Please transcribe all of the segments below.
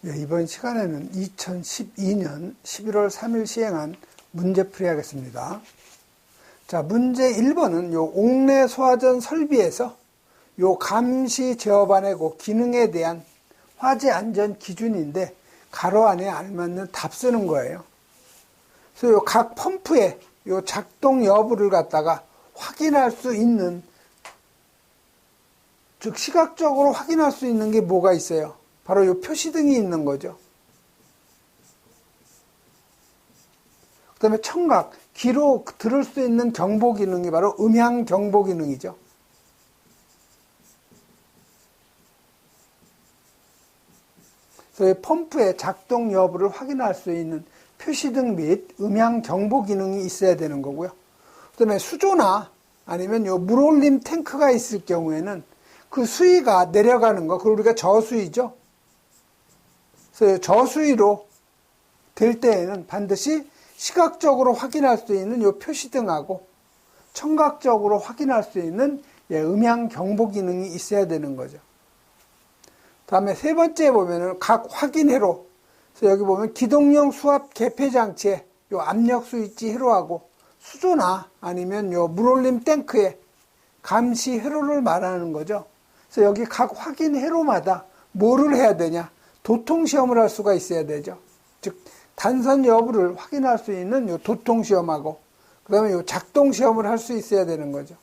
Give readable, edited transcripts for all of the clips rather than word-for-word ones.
예, 이번 시간에는 2012년 11월 3일 시행한 문제풀이 하겠습니다. 자, 문제 1번은 요 옥내 소화전 설비에서 요 감시 제어반의 그 기능에 대한 화재 안전 기준인데 가로 안에 알맞는 답 쓰는 거예요. 그래서 요 각 펌프의 요 작동 여부를 갖다가 확인할 수 있는, 즉 시각적으로 확인할 수 있는 게 뭐가 있어요? 바로 요 표시등이 있는 거죠. 그 다음에 청각, 귀로 들을 수 있는 경보 기능이 바로 음향 경보 기능이죠. 그래서 펌프의 작동 여부를 확인할 수 있는 표시등 및 음향 경보 기능이 있어야 되는 거고요. 그 다음에 수조나 아니면 요 물올림 탱크가 있을 경우에는 그 수위가 내려가는 거, 그걸 우리가 저수위죠. 그래서 저수위로 될 때에는 반드시 시각적으로 확인할 수 있는 요 표시등하고 청각적으로 확인할 수 있는 음향 경보 기능이 있어야 되는 거죠. 다음에 세 번째 보면은 각 확인회로, 그래서 여기 보면 기동용 수압 개폐 장치에 요 압력 스위치 회로하고 수조나 아니면 요 물올림 탱크의 감시 회로를 말하는 거죠. 그래서 여기 각 확인 회로마다 뭐를 해야 되냐? 도통 시험을 할 수가 있어야 되죠. 즉 단선 여부를 확인할 수 있는 요 도통 시험하고 그다음에 요 작동 시험을 할 수 있어야 되는 거죠.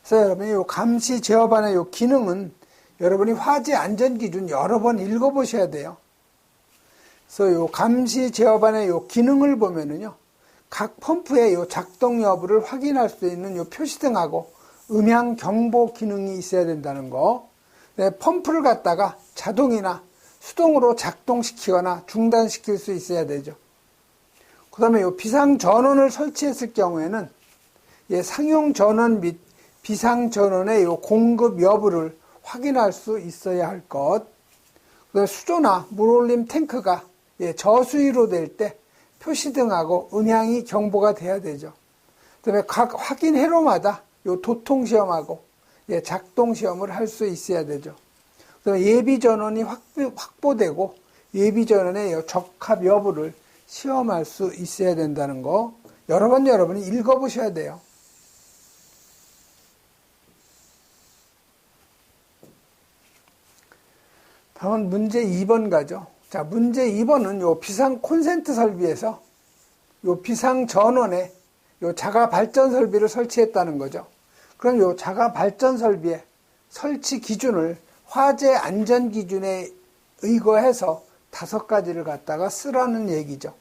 그래서 여러분이 요 감시 제어반의 요 기능은 여러분이 화재 안전 기준 여러 번 읽어 보셔야 돼요. 그래서 요 감시 제어반의 요 기능을 보면은요, 각 펌프의 요 작동 여부를 확인할 수 있는 요 표시등하고 음향 경보 기능이 있어야 된다는 거. 펌프를 갖다가 자동이나 수동으로 작동시키거나 중단시킬 수 있어야 되죠. 그 다음에 요 비상 전원을 설치했을 경우에는 상용 전원 및 비상 전원의 요 공급 여부를 확인할 수 있어야 할 것. 그 다음에 수조나 물올림 탱크가 저수위로 될 때 표시등하고 음향이 경보가 돼야 되죠. 그 다음에 각 확인 회로마다 요 도통 시험하고 작동 시험을 할 수 있어야 되죠. 그다음에 예비 전원이 확보되고 예비 전원의 적합 여부를 시험할 수 있어야 된다는 거 여러 번 여러분이 읽어보셔야 돼요. 다음은 문제 2번 가죠. 자, 문제 2번은 요 비상 콘센트 설비에서 요 비상 전원에 요 자가 발전 설비를 설치했다는 거죠. 그럼 요 자가 발전 설비의 설치 기준을 화재 안전 기준에 의거해서 5가지를 갖다가 쓰라는 얘기죠.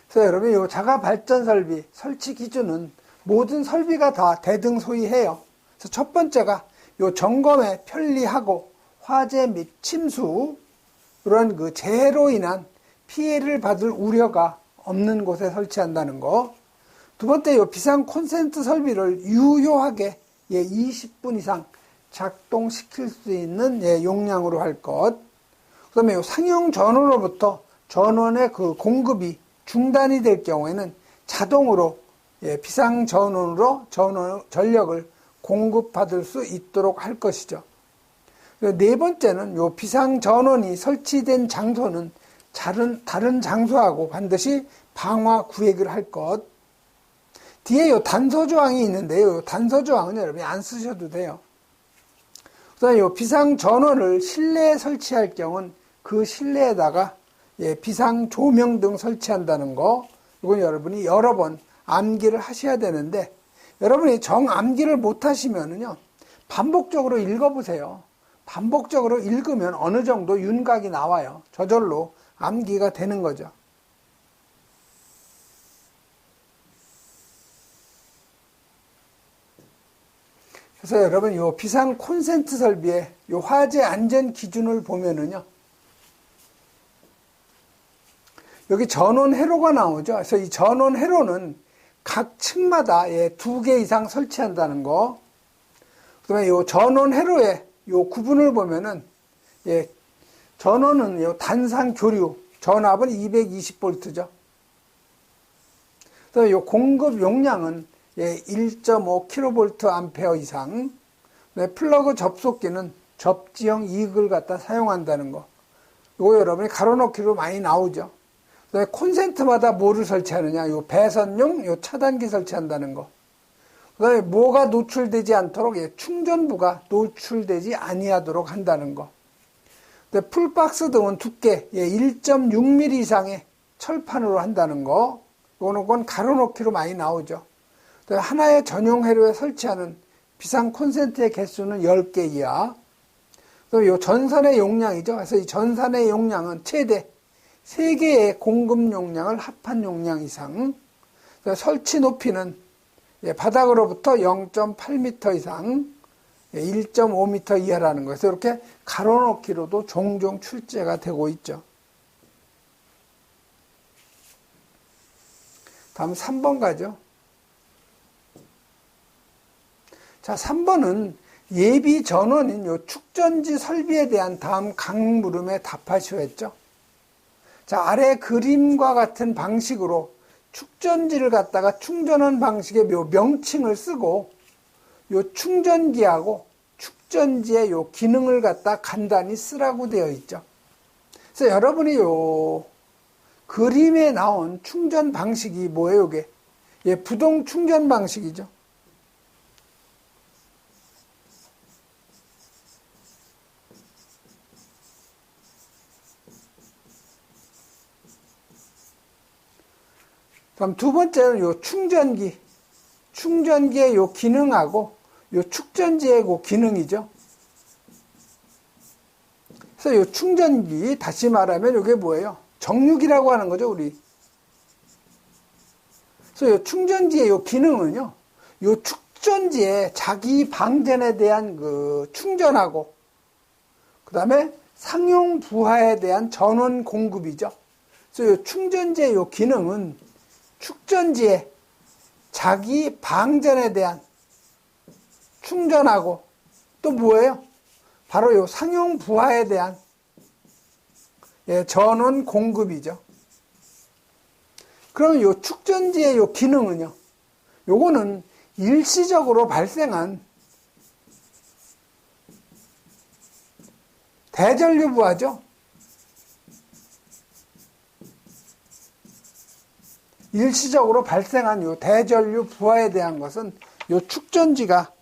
그래서 여러분 요 자가 발전 설비 설치 기준은 모든 설비가 다 대등소이해요. 그래서 첫 번째가 요 점검에 편리하고 화재 및 침수 그런 그 재해로 인한 피해를 받을 우려가 없는 곳에 설치한다는 거. 두 번째, 요 비상 콘센트 설비를 유효하게 20분 이상 작동시킬 수 있는 용량으로 할 것. 그 다음에 요 상용 전원으로부터 전원의 그 공급이 중단이 될 경우에는 자동으로 비상 전원으로 전력을 공급받을 수 있도록 할 것이죠. 네 번째는 요 비상 전원이 설치된 장소는 다른 장소하고 반드시 방화 구획을 할 것. 뒤에 요 단서 조항이 있는데요. 요 단서 조항은 여러분이 안 쓰셔도 돼요. 그다음에 요 비상 전원을 실내에 설치할 경우는 그 실내에다가 비상 조명 등 설치한다는 거. 이건 여러분이 여러 번 암기를 하셔야 되는데 여러분이 정 암기를 못 하시면은요. 반복적으로 읽어보세요. 반복적으로 읽으면 어느 정도 윤곽이 나와요. 저절로 암기가 되는 거죠. 그래서 여러분 요 비상 콘센트 설비의 요 화재 안전 기준을 보면은요. 여기 전원 회로가 나오죠. 그래서 이 전원 회로는 각 층마다 2개 이상 설치한다는 거. 그다음에 요 전원 회로의 요 구분을 보면은 전원은 요 단상 교류 전압은 220V죠. 그다음에 요 공급 용량은 1.5kV 이상. 플러그 접속기는 접지형 이극을 갖다 사용한다는 거. 이거 여러분이 가로놓기로 많이 나오죠. 그다음에 콘센트마다 뭐를 설치하느냐. 요 배선용, 요 차단기 설치한다는 거. 그다음에 뭐가 노출되지 않도록 충전부가 노출되지 아니하도록 한다는 거. 풀박스 등은 두께 1.6mm 이상의 철판으로 한다는 거. 이거는 가로놓기로 많이 나오죠. 하나의 전용 회로에 설치하는 비상 콘센트의 개수는 10개 이하. 또 요 전선의 용량이죠. 그래서 이 전선의 용량은 최대 3개의 공급 용량을 합한 용량 이상. 설치 높이는 바닥으로부터 0.8m 이상, 1.5m 이하라는 거예요. 그래서 이렇게 가로놓기로도 종종 출제가 되고 있죠. 다음 3번 가죠. 자, 3번은 예비 전원인 요 축전지 설비에 대한 다음 각 물음에 답하시오 했죠. 자, 아래 그림과 같은 방식으로 축전지를 갖다가 충전하는 방식의 명칭을 쓰고 요 충전기하고 축전지의 요 기능을 갖다 간단히 쓰라고 되어 있죠. 그래서 여러분이 요 그림에 나온 충전 방식이 뭐예요, 이게? 부동 충전 방식이죠. 그럼 두 번째는 요 충전기의 요 기능하고 요 축전지의 그 기능이죠. 그래서 요 충전기, 다시 말하면 이게 뭐예요? 정육이라고 하는 거죠, 우리. 그래서 요 충전지의 요 기능은요, 요 축전지의 자기 방전에 대한 그 충전하고, 그 다음에 상용 부하에 대한 전원 공급이죠. 그래서 요 충전지의 요 기능은 축전지의 자기 방전에 대한 충전하고 또 뭐예요? 바로 요 상용 부하에 대한 전원 공급이죠. 그러면 요 축전지의 요 기능은요, 요거는 일시적으로 발생한 대전류 부하죠. 일시적으로 발생한 요 대전류 부하에 대한 것은 요 축전지가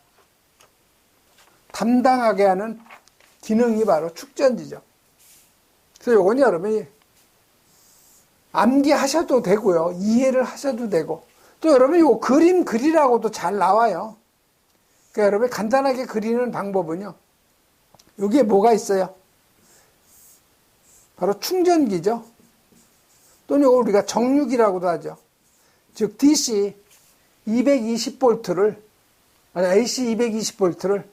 담당하게 하는 기능이 바로 축전지죠. 그래서 요건 여러분이 암기하셔도 되고요. 이해를 하셔도 되고, 또 여러분이 요 그림 그리라고도 잘 나와요. 그러니까 여러분이 간단하게 그리는 방법은요, 여기에 뭐가 있어요? 바로 충전기죠. 또는 이걸 우리가 정육이라고도 하죠. 즉 DC 220V를 AC 220V를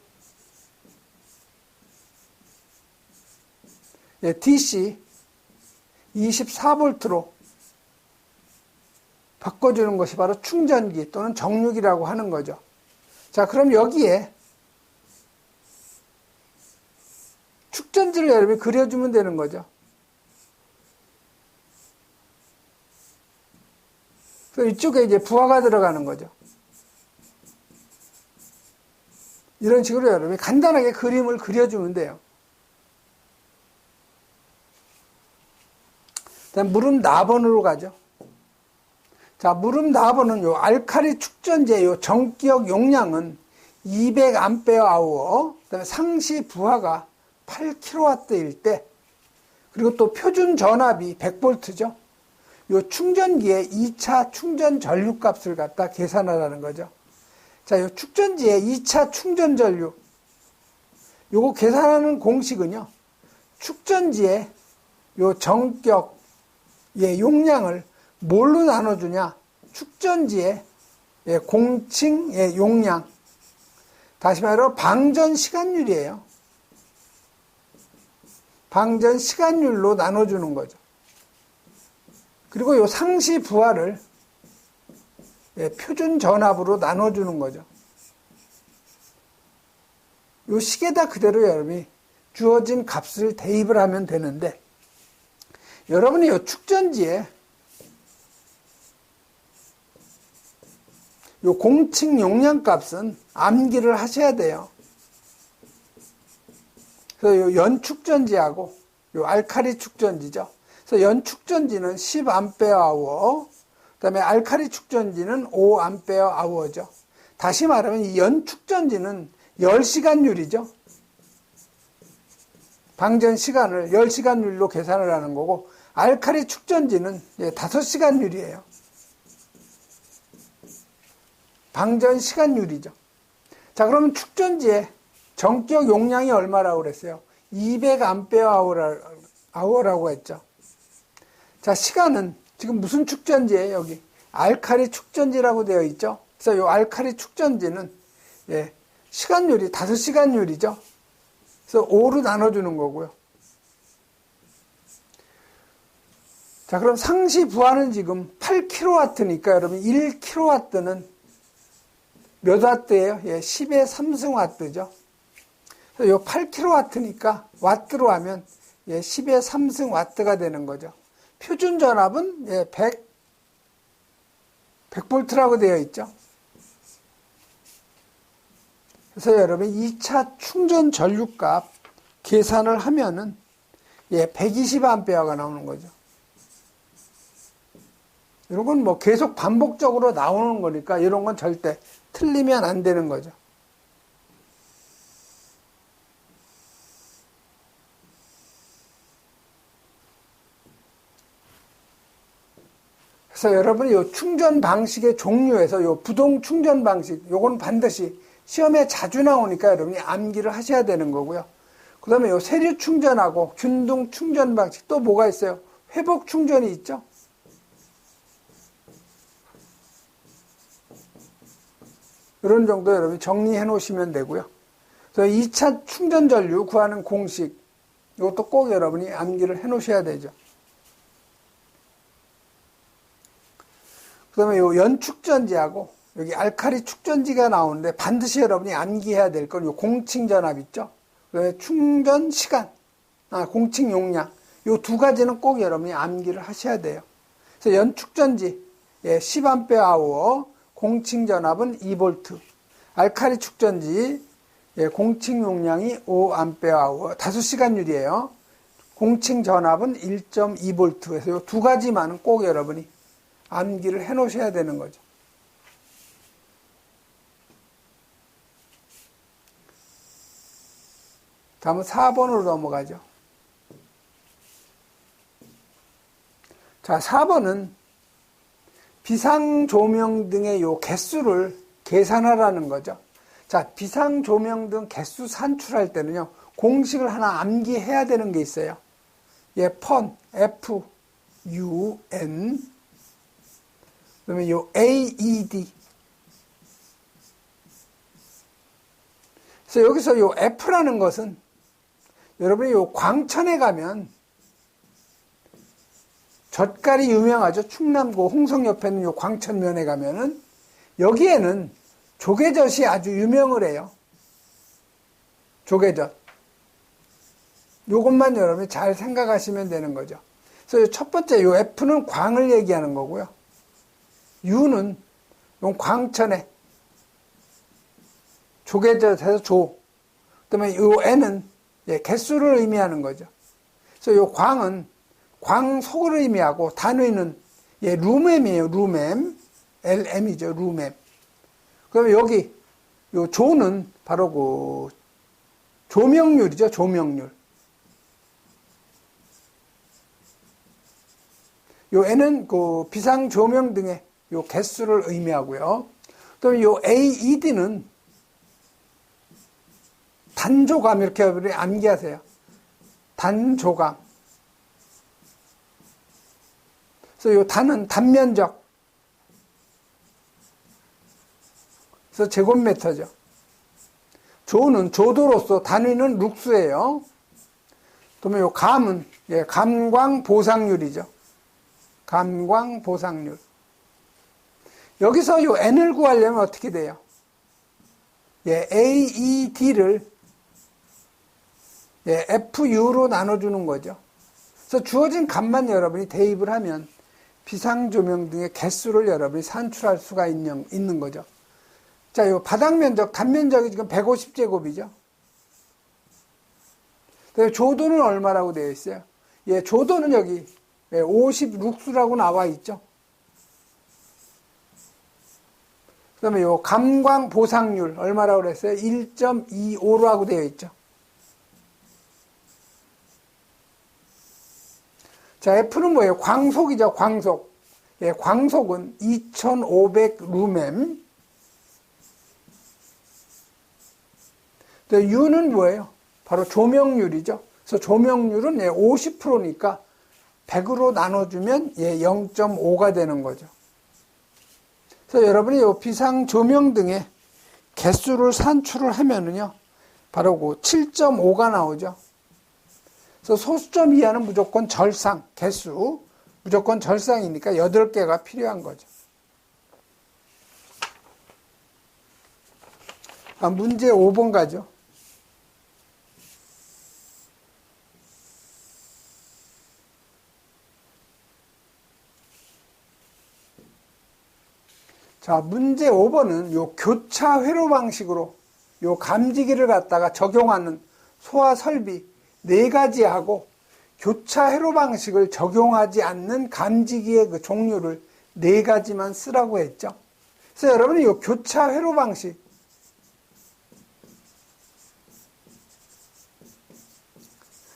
DC 24V로 바꿔주는 것이 바로 충전기 또는 정육이라고 하는 거죠. 자, 그럼 여기에 축전지를 여러분이 그려주면 되는 거죠. 그래서 이쪽에 이제 부하가 들어가는 거죠. 이런 식으로 여러분이 간단하게 그림을 그려주면 돼요. 다음 물음 4번으로 가죠. 자, 물음 4번은 요 알칼리 축전지의 요 전기역 용량은 200Ah, 그다음에 상시 부하가 8kW일 때, 그리고 또 표준 전압이 100V죠. 요 충전기의 2차 충전 전류 값을 갖다 계산하라는 거죠. 자, 요 축전지의 2차 충전 전류, 요거 계산하는 공식은요, 축전지의 요 전격의 용량을 뭘로 나눠주냐? 축전지의 공칭의 용량, 다시 말해 방전 시간율이에요. 방전 시간율로 나눠주는 거죠. 그리고 요 상시 부하를 표준 전압으로 나눠주는 거죠. 요 식에다 그대로 여러분이 주어진 값을 대입을 하면 되는데, 여러분이 요 축전지에 요 공칭 용량 값은 암기를 하셔야 돼요. 그래서 요 연축전지하고 요 알칼리 축전지죠. 그래서 연축전지는 10A, 그다음에 알칼리 축전지는 5A. 다시 말하면 이 연축전지는 10시간율이죠. 방전 시간을 10시간율로 계산을 하는 거고, 알칼리 축전지는 5시간율이에요. 방전 시간율이죠. 자, 그러면 축전지의 전격 용량이 얼마라고 그랬어요? 200A라고 했죠. 자, 시간은 지금 무슨 축전지예요? 여기 알칼리 축전지라고 되어 있죠. 그래서 이 알칼리 축전지는 시간율이 5시간율이죠. 그래서 5로 나눠주는 거고요. 자, 그럼 상시 부하는 지금 8kW니까 여러분 1kW는 몇 와트예요? 10의 3승와트죠. 그래서 요 8kW니까 와트로 하면 10의 3승와트가 되는 거죠. 표준 전압은 100V라고 되어 있죠. 그래서 여러분 2차 충전 전류값 계산을 하면은 120A가 나오는 거죠. 이런 건 뭐 계속 반복적으로 나오는 거니까 이런 건 절대 틀리면 안 되는 거죠. 그래서 여러분이 요 충전 방식의 종류에서 요 부동 충전 방식, 요건 반드시 시험에 자주 나오니까 여러분이 암기를 하셔야 되는 거고요. 그 다음에 요 세류 충전하고 균등 충전 방식 또 뭐가 있어요? 회복 충전이 있죠. 이런 정도 여러분이 정리해 놓으시면 되고요. 그래서 2차 충전 전류 구하는 공식, 이것도 꼭 여러분이 암기를 해 놓으셔야 되죠. 그 다음에 요 연축전지하고 여기 알칼리 축전지가 나오는데 반드시 여러분이 암기해야 될 건 요 공칭 전압 있죠. 그다음에 충전 시간, 공칭 용량, 요 두 가지는 꼭 여러분이 암기를 하셔야 돼요. 그래서 연축전지 10A, 공칭 전압은 2V, 알칼리 축전지 공칭 용량이 5A, 5시간율이에요. 공칭 전압은 1.2V. 그래서 이 두 가지만은 꼭 여러분이 암기를 해 놓으셔야 되는 거죠. 다음은 4번으로 넘어가죠. 자, 4번은 비상조명 등의 요 개수를 계산하라는 거죠. 자, 비상조명 등 개수 산출할 때는요, 공식을 하나 암기해야 되는 게 있어요. 펀, F, U, N, 그 다음에 요 AED. 그래서 여기서 요 F라는 것은 여러분이 요 광천에 가면 젓갈이 유명하죠. 충남고 홍성 옆에 있는 요 광천면에 가면은 여기에는 조개젓이 아주 유명을 해요. 조개젓. 요것만 여러분이 잘 생각하시면 되는 거죠. 그래서 첫 번째 요 F는 광을 얘기하는 거고요. U는 요 광천에 조개젓에서 조. 그다음에 요 N은 개수를 의미하는 거죠. 그래서 요 광은 광속을 의미하고 단위는 루셈이에요. 루셈. LM이죠. 루셈. 그다음에 여기 요 조는 바로 그 조명률이죠. 조명률. 요 N은 그 비상 조명 등의 요 개수를 의미하고요. 그다음에 요 AED는 단조감 이렇게 암기하세요. 단조감. 그래서 요 단은 단면적. 그래서 제곱미터죠. 조는 조도로서 단위는 룩수예요. 그다음에 요 감은 감광 보상률이죠. 감광 보상률. 여기서 요 N을 구하려면 어떻게 돼요? AED를 FU로 나눠주는 거죠. 그래서 주어진 값만 여러분이 대입을 하면 비상조명 등의 개수를 여러분이 산출할 수가 있는 거죠. 자, 요 바닥 면적, 단면적이 지금 150제곱이죠. 조도는 얼마라고 되어 있어요? 예, 조도는 여기 50룩스라고 나와 있죠. 그 다음에 요 감광 보상률 얼마라고 그랬어요? 1.25라고 되어 있죠. 자, F는 뭐예요? 광속이죠, 광속. 예, 광속은 2500루멘. U는 뭐예요? 바로 조명률이죠. 그래서 조명률은 50%니까 100으로 나눠주면 0.5가 되는 거죠. 그래서 여러분이 이 비상 조명 등의 개수를 산출을 하면은요, 바로 그 7.5가 나오죠. 그래서 소수점 이하는 무조건 절상, 개수, 무조건 절상이니까 8개가 필요한 거죠. 문제 5번 가죠. 자, 문제 5번은 요 교차 회로 방식으로 요 감지기를 갖다가 적용하는 소화 설비 4가지하고 교차 회로 방식을 적용하지 않는 감지기의 그 종류를 4가지만 쓰라고 했죠. 그래서 여러분이 요 교차 회로 방식,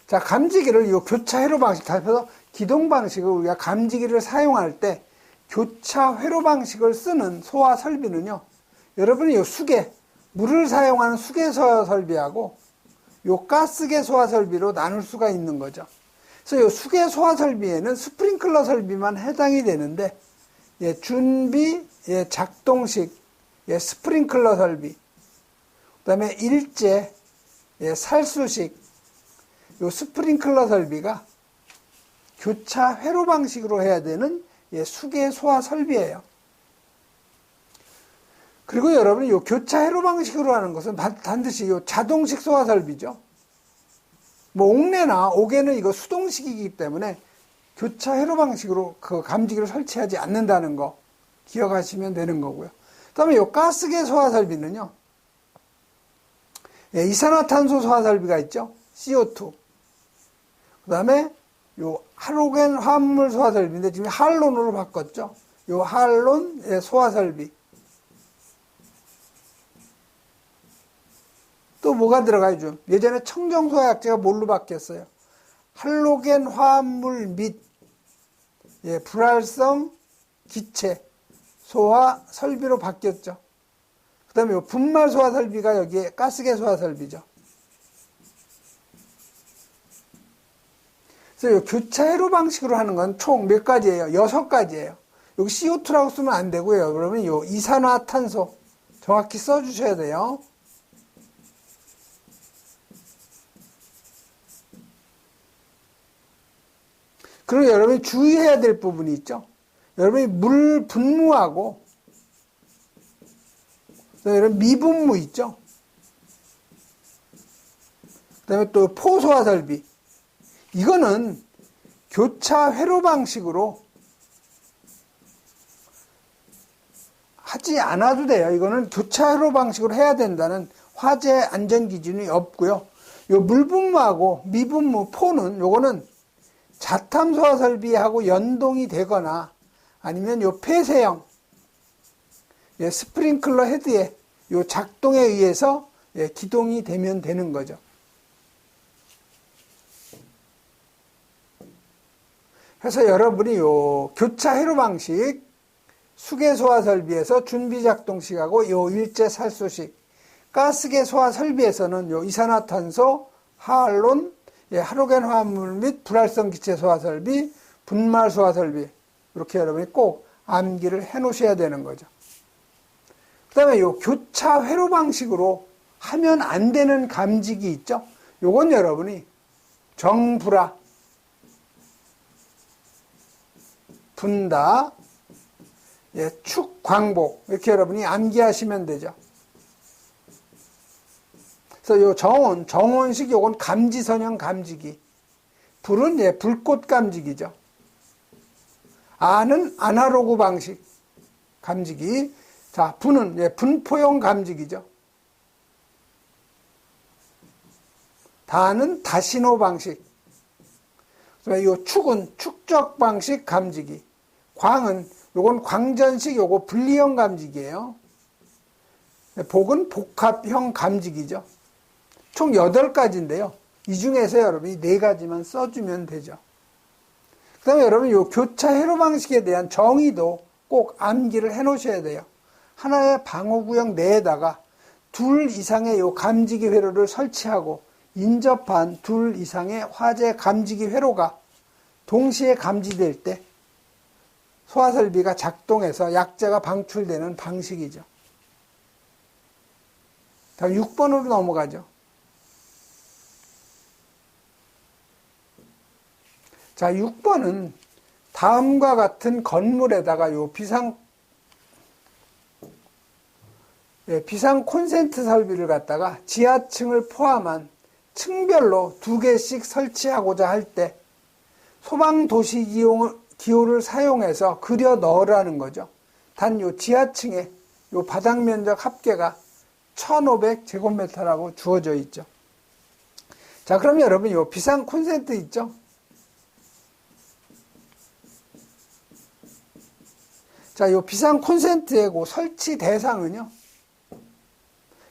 자, 감지기를 요 교차 회로 방식, 답해서 기동 방식을 우리가 감지기를 사용할 때 교차 회로 방식을 쓰는 소화 설비는요, 여러분이 요 수계, 물을 사용하는 수계 소화 설비하고 요 가스계 소화 설비로 나눌 수가 있는 거죠. 그래서 요 수계 소화 설비에는 스프링클러 설비만 해당이 되는데, 준비, 작동식, 스프링클러 설비, 그 다음에 일제, 살수식, 요 스프링클러 설비가 교차 회로 방식으로 해야 되는 수계 소화 설비예요. 그리고 여러분이 요 교차 회로 방식으로 하는 것은 반드시 요 자동식 소화 설비죠. 뭐 옥내나 옥에는 이거 수동식이기 때문에 교차 회로 방식으로 그 감지기를 설치하지 않는다는 거 기억하시면 되는 거고요. 그다음에 요 가스계 소화 설비는요, 이산화탄소 소화 설비가 있죠. CO2. 그다음에 요 할로겐 화합물 소화 설비인데 지금 할론으로 바꿨죠. 요 할론 소화 설비. 또 뭐가 들어가죠? 예전에 청정소화약제가 뭘로 바뀌었어요? 할로겐 화합물 및 불활성 기체 소화 설비로 바뀌었죠. 그 다음에 요 분말 소화 설비가 여기에 가스계 소화 설비죠. 그래서 요 교차 회로 방식으로 하는 건 총 몇 가지예요? 6가지예요. 여기 CO2라고 쓰면 안 되고요. 그러면 요 이산화탄소 정확히 써주셔야 돼요. 그리고 여러분이 주의해야 될 부분이 있죠. 여러분이 물 분무하고, 여러분 미분무 있죠. 그 다음에 또 포소화 설비. 이거는 교차 회로 방식으로 하지 않아도 돼요. 이거는 교차 회로 방식으로 해야 된다는 화재 안전 기준이 없고요. 요 물분무하고 미분무 포는 요거는 자탐 소화 설비하고 연동이 되거나 아니면 요 폐쇄형 스프링클러 헤드의 요 작동에 의해서 기동이 되면 되는 거죠. 그래서 여러분이 요 교차 회로 방식 수계 소화 설비에서 준비 작동식하고 요 일제 살수식 가스계 소화 설비에서는 요 이산화탄소, 할론, 할로겐 화합물 및 불활성 기체 소화 설비, 분말 소화 설비 이렇게 여러분이 꼭 암기를 해 놓으셔야 되는 거죠. 그 다음에 요 교차 회로 방식으로 하면 안 되는 감지기 있죠. 요건 여러분이 정불화, 분다, 축광복 이렇게 여러분이 암기하시면 되죠. 그래서 요 정원식 요건 감지선형 감지기. 불은 불꽃 감지기죠. 아는 아날로그 방식 감지기. 자, 분은 분포형 감지기죠. 다는 다신호 방식. 요 축은 축적 방식 감지기. 광은 요건 광전식 요거 분리형 감지기예요. 복은 복합형 감지기죠. 총 8가지인데요. 이 중에서 여러분이 4가지만 써주면 되죠. 그 다음에 여러분 요 교차 회로 방식에 대한 정의도 꼭 암기를 해 놓으셔야 돼요. 하나의 방호구역 내에다가 2 이상의 요 감지기 회로를 설치하고 인접한 2 이상의 화재 감지기 회로가 동시에 감지될 때 소화설비가 작동해서 약재가 방출되는 방식이죠. 다음 6번으로 넘어가죠. 자, 6번은 다음과 같은 건물에다가 요 비상 콘센트 설비를 갖다가 지하층을 포함한 층별로 2개씩 설치하고자 할 때 소방도시 기호를 사용해서 그려 넣으라는 거죠. 단 요 지하층에 요 바닥 면적 합계가 1500제곱미터라고 주어져 있죠. 자, 그럼 여러분 요 비상 콘센트 있죠? 자, 요 비상 콘센트의 그 설치 대상은요.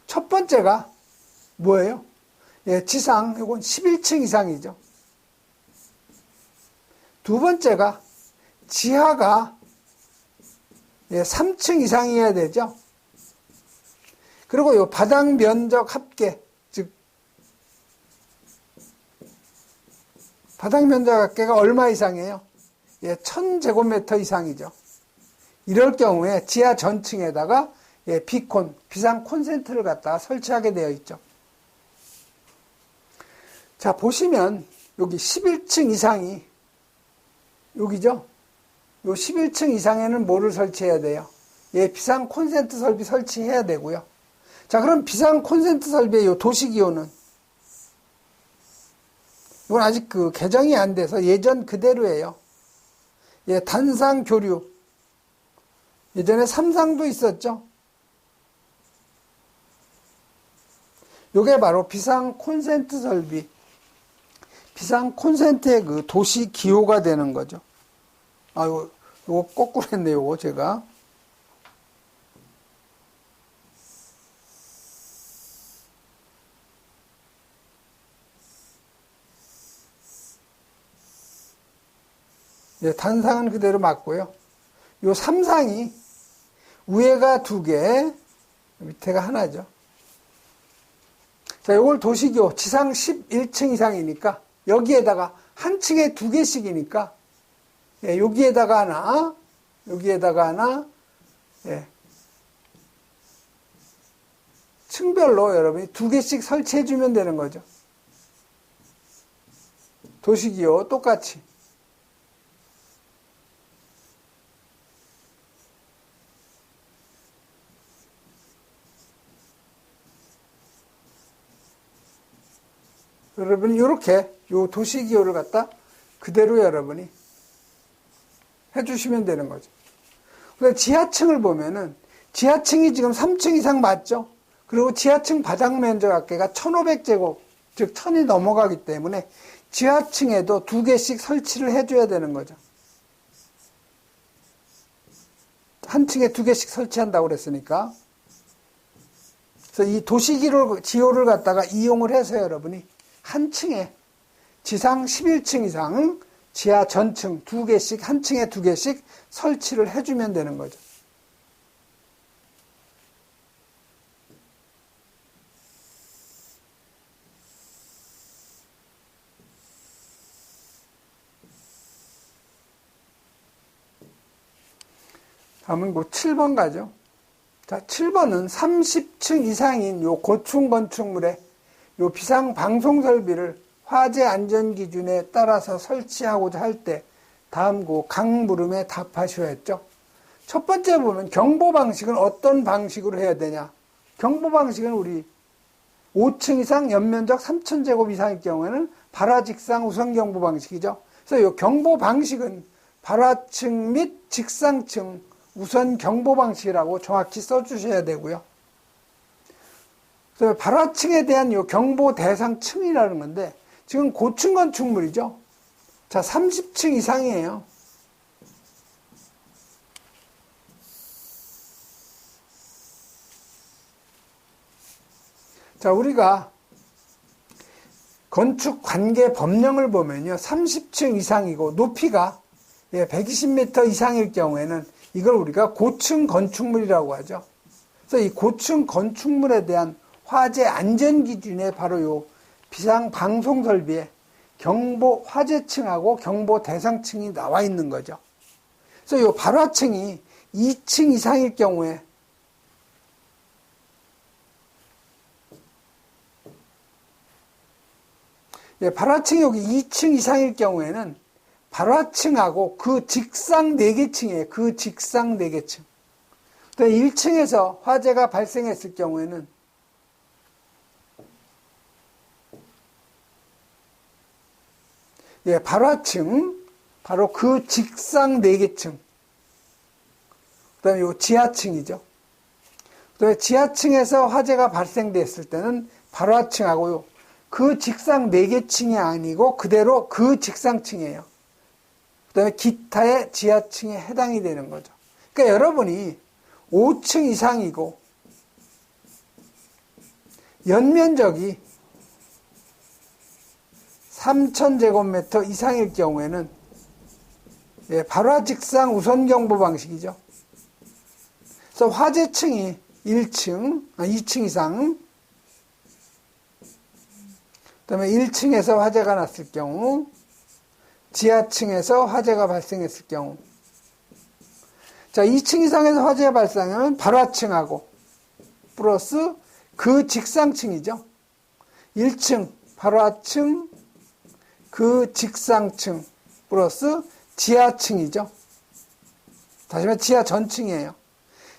첫 번째가 뭐예요? 예, 지상, 이건 11층 이상이죠. 두 번째가 지하가 3층 이상이어야 되죠. 그리고 요 바닥 면적 합계, 즉 바닥 면적 합계가 얼마 이상이에요? 1000제곱미터 이상이죠. 이럴 경우에 지하 전층에다가 비상 콘센트를 갖다가 설치하게 되어 있죠. 자, 보시면 여기 11층 이상이 여기죠. 요 11층 이상에는 뭐를 설치해야 돼요? 비상 콘센트 설비 설치해야 되고요. 자, 그럼 비상 콘센트 설비의 요 도시기호는 이건 아직 개정이 안 돼서 예전 그대로예요. 단상 교류. 예전에 3상도 있었죠. 요게 바로 비상 콘센트 설비, 비상 콘센트의 그 도시 기호가 되는 거죠. 아, 요거 거꾸로 했네, 요거 제가. 단상은 그대로 맞고요. 요 3상이 위에가 2개, 밑에가 하나죠. 자, 요걸 도시기호, 지상 11층 이상이니까, 여기에다가 한 층에 2개씩이니까, 여기에다가 하나, 여기에다가 하나, 층별로 여러분이 2개씩 설치해주면 되는 거죠. 도시기호 똑같이. 여러분이 이렇게 요 도시기호를 갖다 그대로 여러분이 해주시면 되는 거죠. 그래서 지하층을 보면은 지하층이 지금 3층 이상 맞죠? 그리고 지하층 바닥 면적 합계가 1500제곱, 즉 1000이 넘어가기 때문에 지하층에도 2개씩 설치를 해줘야 되는 거죠. 한 층에 2개씩 설치한다고 그랬으니까. 그래서 이 도시기호를 갖다가 이용을 해서 여러분이 한 층에 지상 11층 이상, 지하 전층 2개씩, 한 층에 2개씩 설치를 해주면 되는 거죠. 다음은 7번 가죠. 자, 7번은 30층 이상인 요 고층 건축물에 요 비상 방송 설비를 화재 안전 기준에 따라서 설치하고자 할 때 다음 각 물음에 답하셔야 했죠. 첫 번째 보면 경보 방식은 어떤 방식으로 해야 되냐? 경보 방식은 우리 5층 이상 연면적 3000제곱 이상일 경우에는 발화직상 우선 경보 방식이죠. 그래서 이 경보 방식은 발화층 및 직상층 우선 경보 방식이라고 정확히 써주셔야 되고요. 그래서 발화층에 대한 요 경보 대상층이라는 건데, 지금 고층 건축물이죠. 자, 30층 이상이에요. 자, 우리가 건축 관계 법령을 보면요, 30층 이상이고 높이가 120m 이상일 경우에는 이걸 우리가 고층 건축물이라고 하죠. 그래서 이 고층 건축물에 대한 화재 안전 기준에 바로 요 비상 방송 설비에 경보 화재층하고 경보 대상층이 나와 있는 거죠. 그래서 요 발화층이 2층 이상일 경우에 발화층이 여기 2층 이상일 경우에는 발화층하고 그 직상 4개층이에요. 그 직상 4개층. 1층에서 화재가 발생했을 경우에는 발화층, 바로 그 직상 4개층. 그 다음에 요 지하층이죠. 그 다음에 지하층에서 화재가 발생됐을 때는 발화층하고요. 그 직상 4개층이 아니고 그대로 그 직상층이에요. 그 다음에 기타의 지하층에 해당이 되는 거죠. 그러니까 여러분이 5층 이상이고 연면적이 3,000제곱미터 이상일 경우에는 발화직상 우선경보 방식이죠. 그래서 화재층이 2층 이상, 그 다음에 1층에서 화재가 났을 경우, 지하층에서 화재가 발생했을 경우, 자, 2층 이상에서 화재가 발생하면 발화층하고 플러스 그 직상층이죠. 1층 발화층, 그 직상층 플러스 지하층이죠. 다시 말해 지하 전층이에요.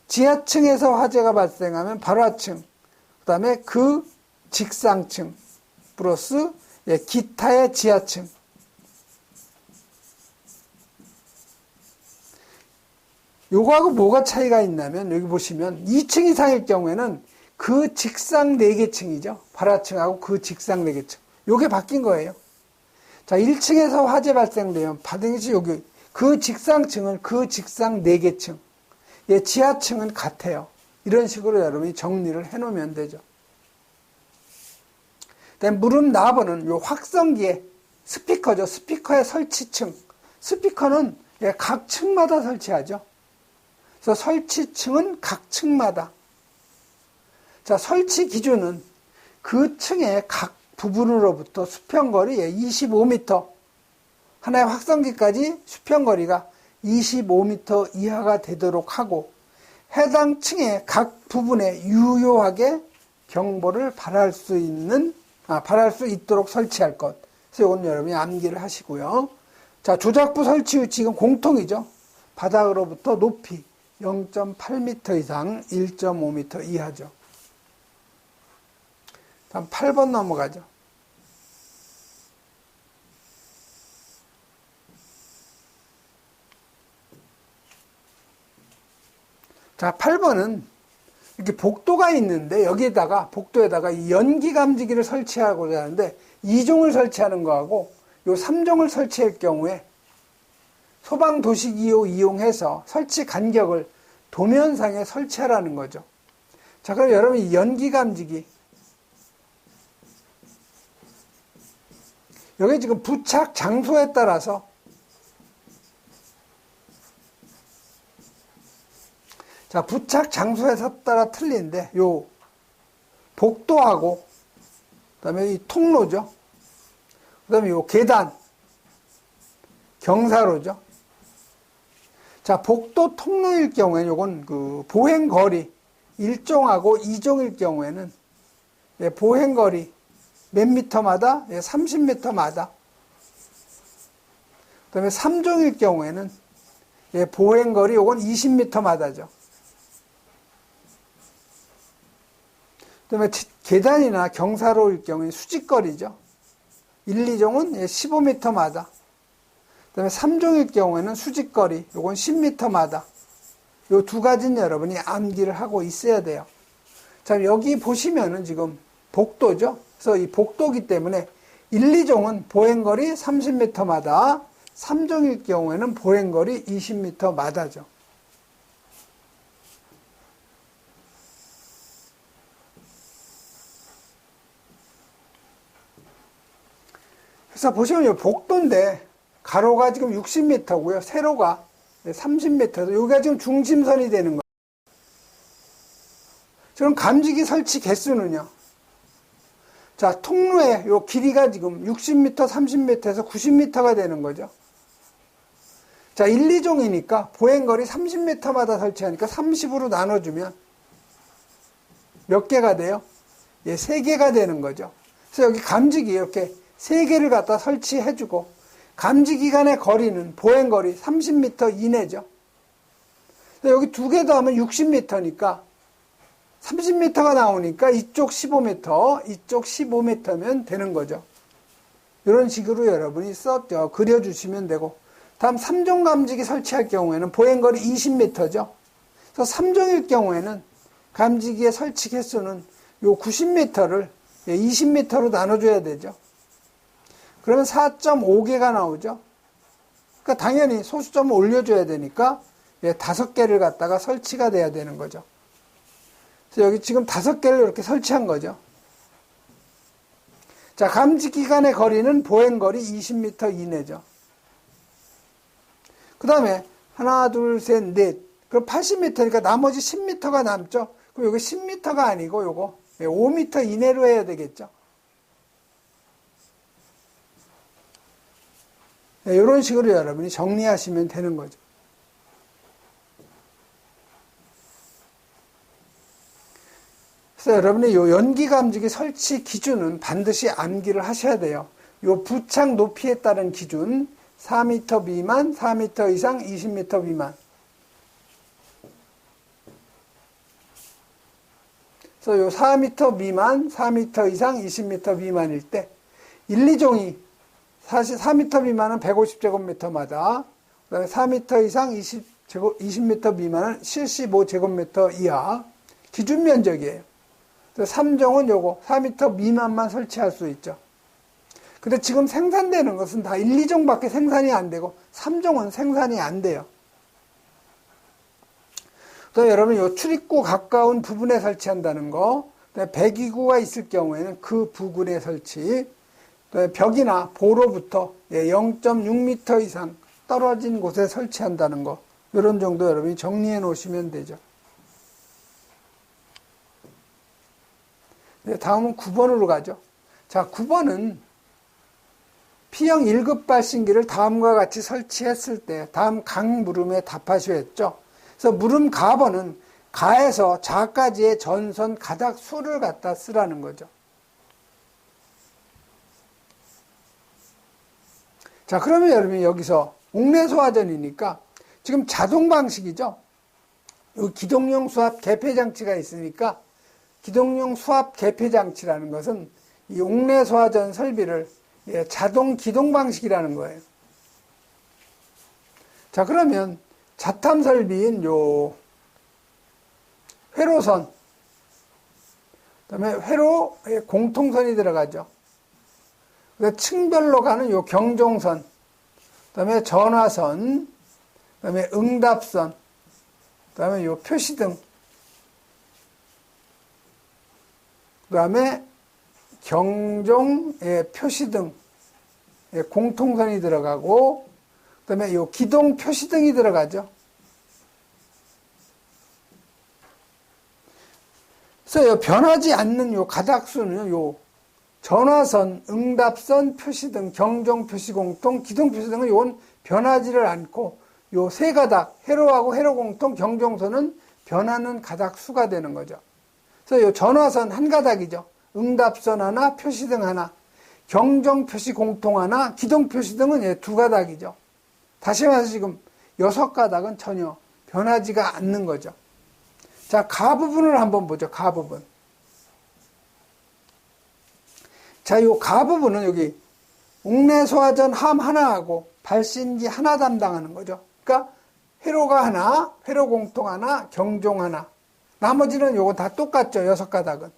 지하층에서 화재가 발생하면 발화층, 그 다음에 그 직상층 플러스 기타의 지하층. 요거하고 뭐가 차이가 있냐면 여기 보시면 2층 이상일 경우에는 그 직상 4개층이죠. 발화층하고 그 직상 4개층. 요게 바뀐 거예요. 자, 1층에서 화재 발생되면 반드시 여기 그 직상층은 그 직상 4개층. 지하층은 같아요. 이런 식으로 여러분이 정리를 해 놓으면 되죠. 그다음에 무릎 나버는 요 확성기에 스피커죠. 스피커의 설치층. 스피커는 각 층마다 설치하죠. 그래서 설치층은 각 층마다. 자, 설치 기준은 그 층의 각 부분으로부터 수평거리 25m, 하나의 확성기까지 수평거리가 25m 이하가 되도록 하고 해당 층의 각 부분에 유효하게 경보를 발할 수 있도록 설치할 것. 그래서 이건 여러분이 암기를 하시고요. 자, 조작부 설치 위치는 공통이죠. 바닥으로부터 높이 0.8m 이상 1.5m 이하죠. 다음 8번 넘어가죠. 자, 8번은 이렇게 복도가 있는데 여기에다가 복도에다가 이 연기 감지기를 설치하고자 하는데 2종을 설치하는 거하고 요 3종을 설치할 경우에 소방 도시기호 이용해서 설치 간격을 도면상에 설치하라는 거죠. 자, 그럼 여러분 이 연기 감지기 여기 지금 부착 장소에 따라서 자, 부착 장소에 따라 틀린데 요 복도하고 그다음에 이 통로죠. 그다음에 요 계단 경사로죠. 자, 복도 통로일 경우에는 요건 그 보행거리 1종하고 2종일 경우에는 보행거리 몇 미터마다 30m마다. 그다음에 3종일 경우에는 보행거리 요건 20m마다죠. 그다음에 계단이나 경사로일 경우에 수직거리죠. 1, 2종은 15m마다. 그다음에 3종일 경우에는 수직거리, 요건 10m마다. 요 두 가지는 여러분이 암기를 하고 있어야 돼요. 자, 여기 보시면은 지금 복도죠. 그래서 이 복도기 때문에 1, 2종은 보행거리 30m마다, 3종일 경우에는 보행거리 20m마다죠. 그래서 보시면 이 복도인데 가로가 지금 60m고요. 세로가 30m. 여기가 지금 중심선이 되는 거예요. 지금 감지기 설치 개수는요. 자, 통로의 요 길이가 지금 60m, 30m에서 90m가 되는 거죠. 자, 1, 2종이니까 보행거리 30m마다 설치하니까 30으로 나눠주면 몇 개가 돼요? 예, 3개가 되는 거죠. 그래서 여기 감지기 이렇게 3개를 갖다 설치해주고, 감지기 간의 거리는 보행거리 30m 이내죠. 여기 2개 더하면 60m니까 30m가 나오니까 이쪽 15m, 이쪽 15m면 되는 거죠. 이런 식으로 여러분이 그려주시면 되고, 다음 3종 감지기 설치할 경우에는 보행거리 20m죠. 그래서 3종일 경우에는 감지기의 설치 개수는 요 90m를 20m로 나눠줘야 되죠. 그러면 4.5개가 나오죠. 그러니까 당연히 소수점을 올려줘야 되니까 5개를 갖다가 설치가 돼야 되는 거죠. 그래서 여기 지금 5개를 이렇게 설치한 거죠. 자, 감지기 간의 거리는 보행거리 20m 이내죠. 그 다음에 하나, 둘, 셋, 넷. 그럼 80m니까 나머지 10m가 남죠. 그럼 여기 10m가 아니고 요거 5m 이내로 해야 되겠죠. 이런 식으로 여러분이 정리하시면 되는 거죠. 그래서 여러분이 요 연기 감지기 설치 기준은 반드시 암기를 하셔야 돼요. 요 부착 높이에 따른 기준 4m 미만, 4m 이상, 20m 미만. 그래서 요 4m 미만, 4m 이상, 20m 미만일 때 1, 2종이 사실 4m 미만은 150제곱미터마다, 그 다음에 4m 이상 20m 미만은 75제곱미터 이하 기준 면적이에요. 그래서 3종은 요거 4m 미만만 설치할 수 있죠. 근데 지금 생산되는 것은 다 1, 2종밖에 생산이 안 되고 3종은 생산이 안 돼요. 또 여러분 요 출입구 가까운 부분에 설치한다는 거, 배기구가 있을 경우에는 그 부근에 설치, 벽이나 보로부터 0.6m 이상 떨어진 곳에 설치한다는 거, 이런 정도 여러분이 정리해 놓으시면 되죠. 다음은 9번으로 가죠. 자, 9번은 P형 1급 발신기를 다음과 같이 설치했을 때 다음 각 물음에 답하시오 했죠. 그래서 물음 가번은 가에서 자까지의 전선 가닥 수를 갖다 쓰라는 거죠. 자, 그러면 여러분이 여기서 옥내소화전이니까 지금 자동 방식이죠. 이 기동용 수압 개폐 장치가 있으니까 기동용 수압 개폐 장치라는 것은 이 옥내소화전 설비를 자동 기동 방식이라는 거예요. 자, 그러면 자탐 설비인 요 회로선, 그다음에 회로에 공통선이 들어가죠. 층별로 가는 요 경종선, 그다음에 전화선, 그다음에 응답선, 그다음에 요 표시등, 그다음에 경종 표시등 공통선이 들어가고, 그다음에 요 기동 표시등이 들어가죠. 그래서 요 변하지 않는 요 가닥수는 요 전화선, 응답선, 표시등, 경종 표시공통, 기동 표시등은 요건 변하지를 않고, 요 세 가닥, 회로하고 회로공통, 경종선은 변하는 가닥수가 되는 거죠. 그래서 요 전화선 한 가닥이죠. 응답선 하나, 표시등 하나, 경종 표시공통 하나, 기동 표시등은 두 가닥이죠. 다시 말해서 지금 6가닥은 전혀 변하지가 않는 거죠. 자, 가 부분을 한번 보죠. 가 부분. 자, 요 가 부분은 여기 옥내소화전 함 하나하고 발신기 하나 담당하는 거죠. 그러니까 회로가 하나, 회로 공통 하나, 경종 하나. 나머지는 요거 다 똑같죠. 6가닥은.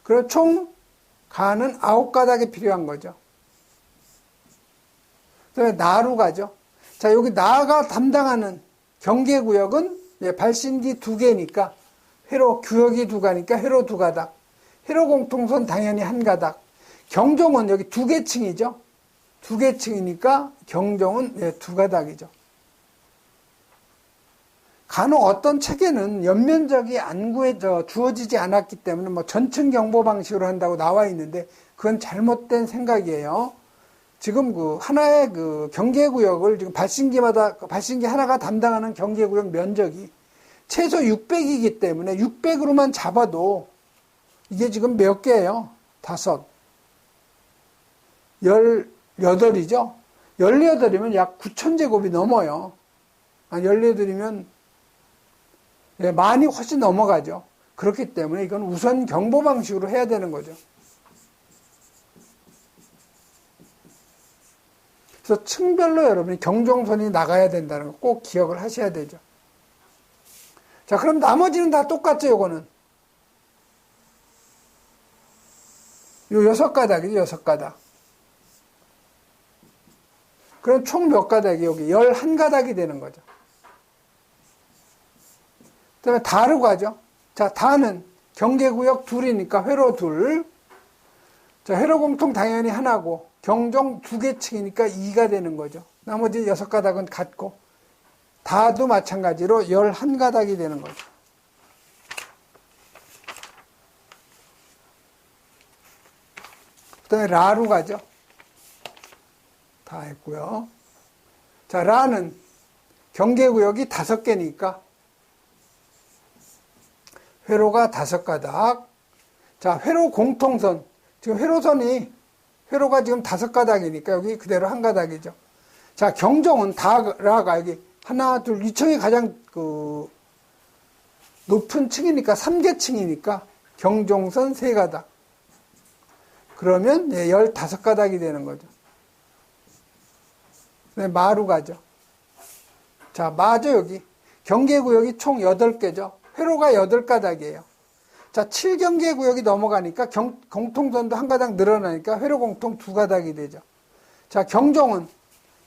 그리고 총 가는 9가닥이 필요한 거죠. 그다음에 나로 가죠. 자, 여기 나가 담당하는 경계구역은 발신기 2개니까 회로 구역이 2가니까 회로 2가닥. 회로 공통선 당연히 1가닥. 경종은 여기 2개층이죠. 2개층이니까 경종은 2가닥이죠. 간혹 어떤 책에는 연면적이 안 주어지지 않았기 때문에 뭐 전층 경보 방식으로 한다고 나와 있는데 그건 잘못된 생각이에요. 지금 하나의 경계구역을 지금 발신기 하나가 담당하는 경계구역 면적이 최소 600이기 때문에 600으로만 잡아도 이게 지금 몇 개예요? 5. 18이죠? 18이면 약 9,000제곱이 넘어요. 18이면 많이 훨씬 넘어가죠. 그렇기 때문에 이건 우선 경보 방식으로 해야 되는 거죠. 그래서 층별로 여러분이 경종선이 나가야 된다는 거 꼭 기억을 하셔야 되죠. 자, 그럼 나머지는 다 똑같죠, 요거는. 요 6가닥이죠, 6가닥. 그럼 총 몇 가닥이 여기 11가닥이 되는 거죠. 그 다음에 다로 가죠. 자, 다는 경계구역 2이니까 회로 2. 자, 회로 공통 당연히 하나고, 경종 2개층이니까 2가 되는 거죠. 나머지 6가닥은 같고, 다도 마찬가지로 11가닥이 되는 거죠. 그 다음에 라로 가죠. 다 했고요. 자, 라는 경계구역이 5개니까, 회로가 5가닥. 자, 회로 공통선. 지금 회로가 지금 5가닥이니까 여기 그대로 1가닥이죠. 자, 경종은 라가 여기 하나, 둘, 이 층이 가장 높은 층이니까 3개층이니까 경종선 3가닥. 그러면 15가닥이 되는 거죠. 네, 마로 가죠. 자, 마죠, 여기. 경계구역이 총 8개죠. 회로가 8가닥이에요. 자, 7경계구역이 넘어가니까 공통선도 1가닥 늘어나니까 회로 공통 2가닥이 되죠. 자, 경종은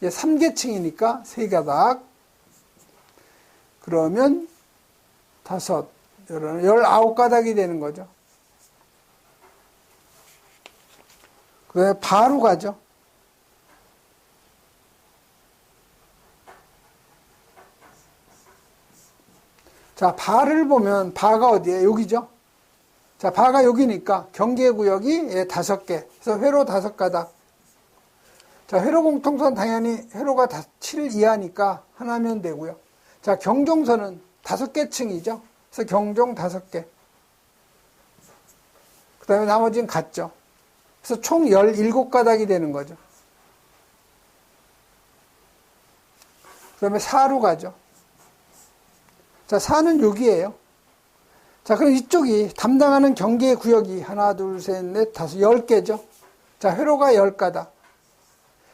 3개층이니까 3가닥. 그러면 19가닥이 되는 거죠. 그 다음에 바로 가죠. 자, 바를 보면 바가 어디에요? 여기죠. 자, 바가 여기니까 경계구역이 5개. 그래서 회로 5가닥. 자, 회로 공통선 당연히 회로가 7 이하니까 하나면 되고요. 자, 경종선은 5개 층이죠. 그래서 경종 5개. 그 다음에 나머지는 같죠. 그래서 총 17가닥이 되는 거죠. 그 다음에 4로 가죠. 자, 4는 여기에요. 자, 그럼 이쪽이 담당하는 경계 구역이 하나, 둘, 셋, 넷, 다섯, 10개죠. 자, 회로가 10가닥.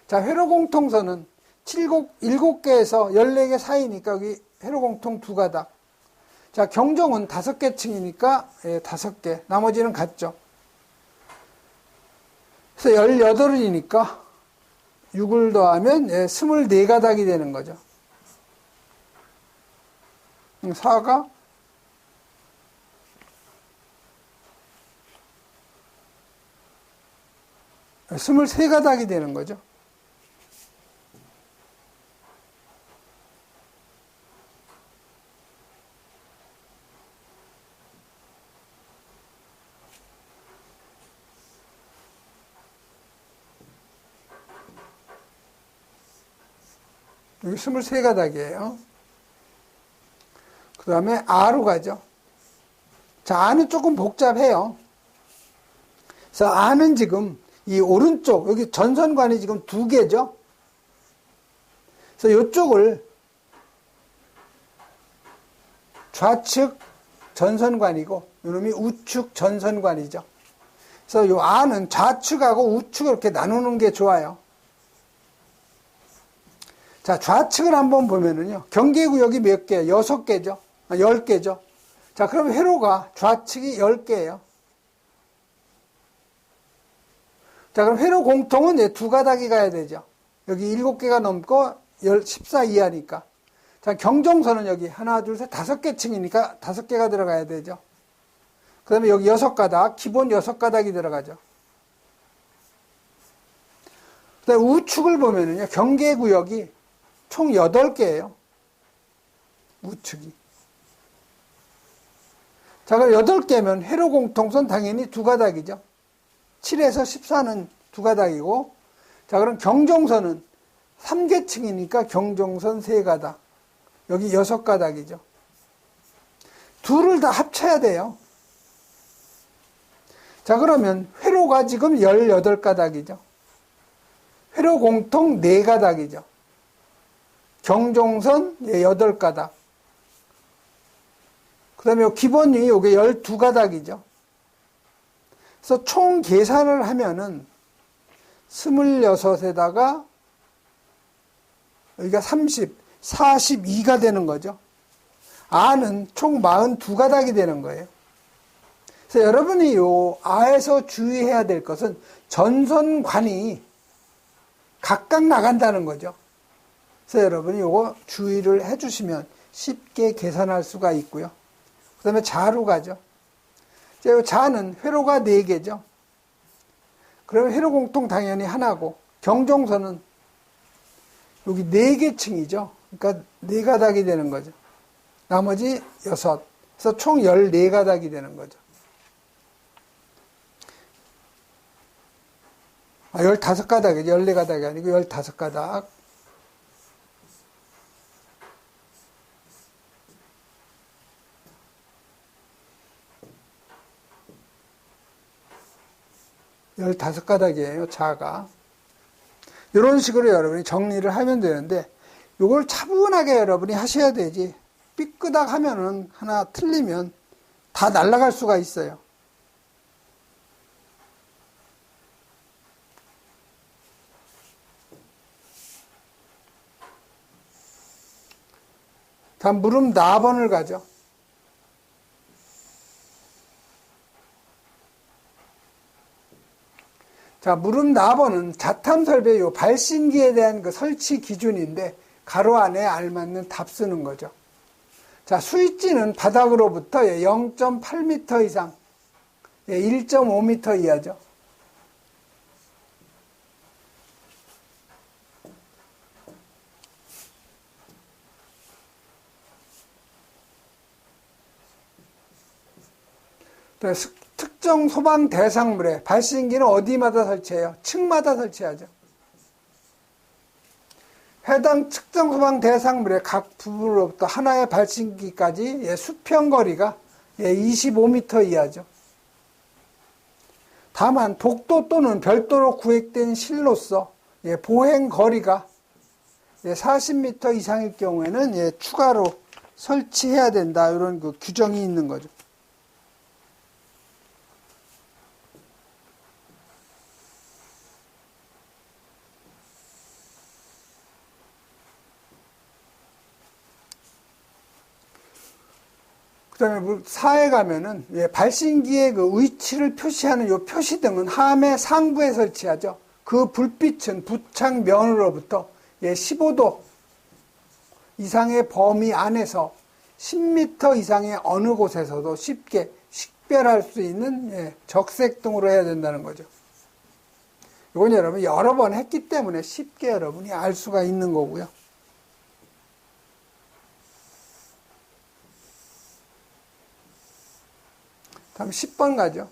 자, 회로 공통선은 7개에서 14개 사이니까 여기 회로 공통 2가닥. 자, 경종은 5개 층이니까 5개. 나머지는 같죠. 그래서 18이니까 6을 더하면 24가닥이 되는 거죠. 4가 23가닥이 되는 거죠. 여기 23가닥이에요. 그 다음에 아로 가죠. 자, 아는 조금 복잡해요. 그래서 아는 지금 이 오른쪽, 여기 전선관이 지금 2개죠. 그래서 이쪽을 좌측 전선관이고, 이놈이 우측 전선관이죠. 그래서 이 아는 좌측하고 우측을 이렇게 나누는 게 좋아요. 자, 좌측을 한번 보면은요, 경계구역이 몇 개예요? 6개죠. 10개죠. 자, 그럼 회로가 좌측이 10개예요. 자, 그럼 회로 공통은 이제 두 가닥이 가야 되죠. 여기 7개가 넘고 14 이하니까. 자, 경종선은 여기 하나, 둘, 셋, 5개 층이니까 5개가 들어가야 되죠. 그 다음에 여기 6가닥, 기본 6가닥이 들어가죠. 그 다음에 우측을 보면은요, 경계구역이 총 8개예요. 우측이. 자, 그럼 8개면 회로 공통선 당연히 두 가닥이죠. 7에서 14는 두 가닥이고, 자, 그럼 경종선은 3계층이니까 경종선 3가닥. 여기 6가닥이죠. 둘을 다 합쳐야 돼요. 자, 그러면 회로가 지금 18가닥이죠. 회로 공통 4가닥이죠. 경종선 8가닥. 그 다음에 기본이 요게 12가닥이죠. 그래서 총 계산을 하면은 26에다가 여기가 30, 42가 되는 거죠. 아는 총 42가닥이 되는 거예요. 그래서 여러분이 요 아에서 주의해야 될 것은 전선관이 각각 나간다는 거죠. 그래서 여러분이 요거 주의를 해주시면 쉽게 계산할 수가 있고요. 그 다음에 자로 가죠. 자, 요 자는 회로가 4개죠. 그러면 회로 공통 당연히 하나고, 경종선은 여기 4개층이죠. 그러니까 4가닥이 되는 거죠. 나머지 6. 그래서 총 14가닥이 되는 거죠. 15가닥이죠. 14가닥이 아니고 15가닥. 열다섯 가닥이에요, 자가. 이런 식으로 여러분이 정리를 하면 되는데, 이걸 차분하게 여러분이 하셔야 되지. 삐끄덕 하면은 하나 틀리면 다 날아갈 수가 있어요. 다음 무릎 나번을 가죠. 자, 무릎 나번은 자탐설비의 요 발신기에 대한 그 설치 기준인데, 가로 안에 알맞는 답 쓰는 거죠. 자, 수위지는 바닥으로부터 0.8m 이상, 1.5m 이하죠. 특정 소방 대상물에 발신기는 어디마다 설치해요? 층마다 설치하죠. 해당 특정 소방 대상물의 각 부분으로부터 하나의 발신기까지 수평거리가 25m 이하죠. 다만 독도 또는 별도로 구획된 실로서 보행거리가 40m 이상일 경우에는 추가로 설치해야 된다, 이런 그 규정이 있는 거죠. 그 다음에 4에 가면은, 발신기의 그 위치를 표시하는 요 표시등은 함의 상부에 설치하죠. 그 불빛은 부착 면으로부터 15도 이상의 범위 안에서 10m 이상의 어느 곳에서도 쉽게 식별할 수 있는 적색등으로 해야 된다는 거죠. 이건 여러분 여러 번 했기 때문에 쉽게 여러분이 알 수가 있는 거고요. 다음 10번 가죠.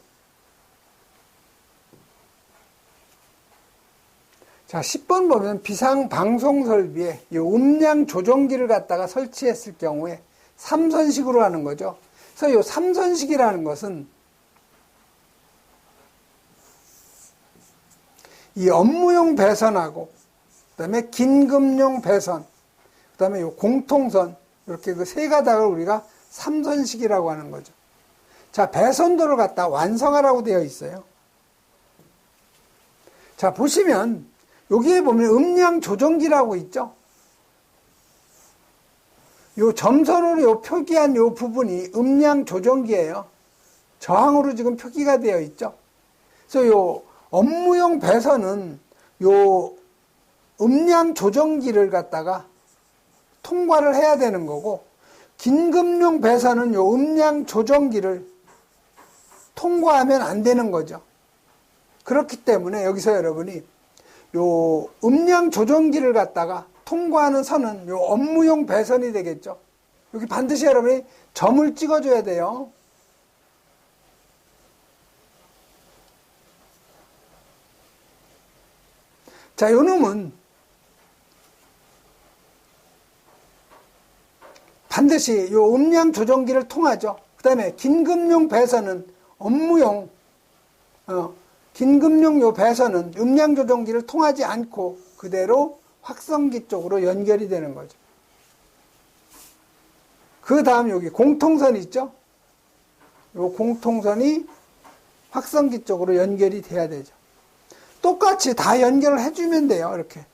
자, 10번 보면 비상방송 설비에 이 음량 조정기를 갖다가 설치했을 경우에 3선식으로 하는 거죠. 그래서 이 3선식이라는 것은 이 업무용 배선하고, 그 다음에 긴급용 배선, 그 다음에 이 공통선, 이렇게 그 세 가닥을 우리가 3선식이라고 하는 거죠. 자, 배선도를 갖다 완성하라고 되어 있어요. 자, 보시면 여기에 보면 음량 조정기라고 있죠. 요 점선으로 요 표기한 요 부분이 음량 조정기예요. 저항으로 지금 표기가 되어 있죠. 그래서 요 업무용 배선은 요 음량 조정기를 갖다가 통과를 해야 되는 거고, 긴급용 배선은 요 음량 조정기를 통과하면 안 되는 거죠. 그렇기 때문에 여기서 여러분이 요 음량 조정기를 갖다가 통과하는 선은 요 업무용 배선이 되겠죠. 여기 반드시 여러분이 점을 찍어줘야 돼요. 자, 요 놈은 반드시 요 음량 조정기를 통하죠. 그 다음에 긴급용 배선은 업무용, 긴급용 요 배선은 음량 조정기를 통하지 않고 그대로 확성기 쪽으로 연결이 되는 거죠. 그 다음 여기 공통선 있죠? 요 공통선이 확성기 쪽으로 연결이 돼야 되죠. 똑같이 다 연결을 해주면 돼요, 이렇게.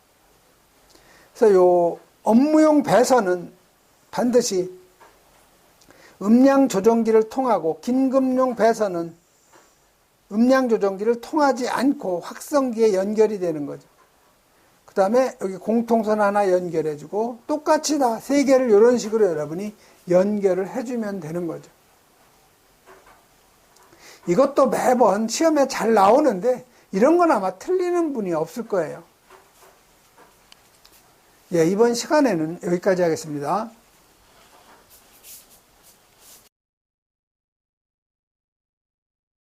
그래서 요 업무용 배선은 반드시 음량 조정기를 통하고, 긴급용 배선은 음량 조정기를 통하지 않고 확성기에 연결이 되는 거죠. 그 다음에 여기 공통선 하나 연결해주고, 똑같이 다 세 개를 이런 식으로 여러분이 연결을 해주면 되는 거죠. 이것도 매번 시험에 잘 나오는데 이런 건 아마 틀리는 분이 없을 거예요. 예, 이번 시간에는 여기까지 하겠습니다.